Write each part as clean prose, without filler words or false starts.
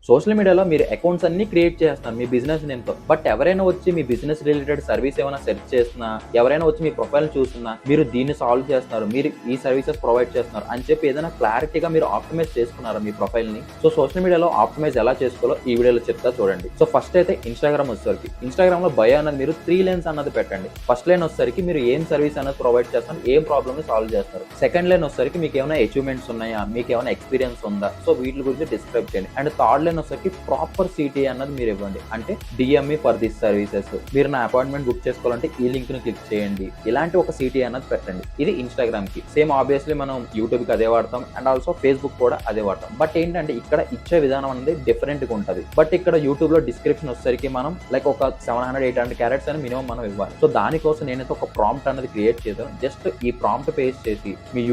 Social మీడియాలో మీరు accounts అన్ని క్రియేట్ చేస్తున్నారు మీ బిజినెస్ నేమ్‌తో. బట్ ఎవరైనా వచ్చి మీ బిజినెస్ రిలేటెడ్ సర్వీస్ ఏమైనా సెర్చ్ చేస్తున్నా, ఎవరైనా వచ్చి మీ ప్రొఫైల్ చూస్తున్నా, మీరు దీన్ని సాల్వ్ చేస్తున్నారు, మీరు ఈ సర్వీసెస్ ప్రొవైడ్ చేస్తున్నారు అని చెప్పి ఏదైనా క్లారిటీగా మీరు ఆప్టిమైజ్ చేసుకున్నారా మీ ప్రొఫైల్‌ని? సో సోషల్ మీడియాలో ఆప్టిమైజ్ ఎలా చేసుకోవాలో ఈ వీడియోలో చెప్తా చూడండి. సో ఫస్ట్ అయితే ఇన్‌స్టాగ్రామ్ వచ్చేసరికి, ఇన్‌స్టాగ్రామ్‌లో బయో అన్నది మీరు 3 లైన్స్ అన్నది పెట్టండి. ఫస్ట్ లైన్ వచ్చేసరికి మీరు ఏం సర్వీస్ అనేది ప్రొవైడ్ చేస్తున్నారు, ఏం ప్రాబ్లమ్‌ని సాల్వ్ చేస్తారు. సెకండ్ లైన్ వచ్చేసరికి మీకు ఏమైనా అచీవ్‌మెంట్స్ ఉన్నాయా, మీకు ఏమైనా ఎక్స్‌పీరియన్స్ ఉందా? సో వీటి గురించి డిస్క్రైబ్ చేయండి. అండ్ థర్డ్ లైన్ వచ్చేసరికి ప్రాపర్ సిటీ అన్నది మీరు ఇవ్వండి. అంటే డిఎంఈ ఫర్ దిస్ సర్వీసెస్, మీరు నా అపాయింట్మెంట్ బుక్ చేసుకోవాలంటే ఈ లింక్ ని క్లిక్ చేయండి, ఇలాంటి ఒక సిటీ అన్నది పెట్టండి. ఇది ఇన్‌స్టాగ్రామ్ కి. సేమ్ ఆబ్వియస్లీ మనం యూట్యూబ్ కి అదే వాడతాం అండ్ ఆల్సో ఫేస్బుక్ కూడా అదే వాడతాం. బట్ ఏంటంటే ఇక్కడ ఇచ్చే విధానం అనేది డిఫరెంట్ గా ఉంటది. బట్ ఇక్కడ యూట్యూబ్ లో డిస్క్రిప్షన్ వచ్చేసరికి మనం లైక్ ఒక 700-800 క్యారెక్టర్స్ అని మినిమం మనం ఇవ్వాలి. సో దానికోసం నేనైతే ఒక ప్రాంప్ట్ అనేది క్రియేట్ చేశాను. జస్ట్ ఈ ప్రాంప్ట్ పేస్ట్ చేసి మీ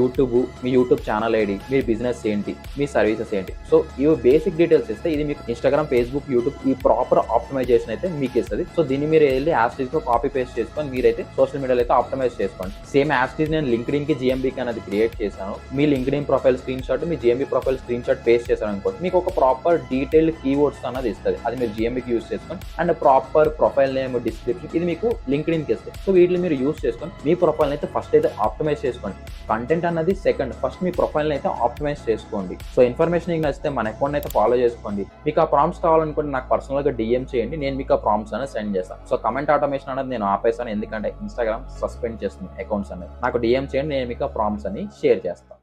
యూట్యూబ్ ఛానల్ ఐడి, మీ బిజినెస్ ఏంటి, మీ సర్వీసెస్ ఏంటి, సో ఇవి బేసిక్ డీటెయిల్స్ ఇస్తే ఇది మీకు ఇన్‌స్టాగ్రామ్, ఫేస్బుక్, యూట్యూబ్ ఈ ప్రాపర్ ఆప్టిమైజేషన్ అయితే మీకు ఇస్తుంది. సో దీన్ని మీరు వెళ్ళి యాజ్ టీజ్ గా కాపీ పేస్ట్ చేసుకొని మీరైతే సోషల్ మీడియాలో అయితే ఆప్టిమైజ్ చేసుకోండి. సేమ్ యాజ్ టీజ్ నేను లింక్డ్ఇన్ కి జిఎంబీ కి అనేది క్రియేట్ చేశాను. మీ లింక్డ్ఇన్ ప్రొఫైల్ స్క్రీన్ షాట్, మీ జిఎంబీ ప్రొఫైల్ స్క్రీన్ షాట్ పేస్ట్ చేశాను అనుకోండి, మీకు ఒక ప్రాపర్ డీటెయిల్డ్ కీవర్డ్స్ అన్నది ఇస్తుంది. అది మీరు జిఎంబీకి యూస్ చేసుకొని and proper profile name, description ఇది మీకు లింక్డ్ఇన్ కి ఇస్తుంది. సో వీటిని మీరు యూస్ చేసుకొని మీ ప్రొఫైల్ అయితే ఫస్ట్ అయితే ఆప్టిమైజ్ చేసుకోండి. కంటెంట్ అన్నది సెకండ్, ఫస్ట్ మీ ప్రొఫైల్ అయితే ఆప్టిమైజ్ చేసుకోండి. సో ఇన్ఫర్మేషన్ మీకు నచ్చితే మన అకౌంట్ అయితే ఫాలో చేసుకోండి. మీకు ఆ ప్రాంప్ట్స్ కావాలనుకుంటే నాకు పర్సనల్ గా డిఎం చేయండి, నేను మీకు ఆ ప్రాంప్ట్స్ అనేది సెండ్ చేస్తాను. సో కమెంట్ ఆటోమేషన్ అనేది నేను ఆపేసాను, ఎందుకంటే ఇన్‌స్టాగ్రామ్ సస్పెండ్ చేస్తుంది అకౌంట్స్ అనేది. నాకు డిఎం చేయండి, నేను మీకు ఆ ప్రాంప్ట్స్ అని షేర్ చేస్తాను.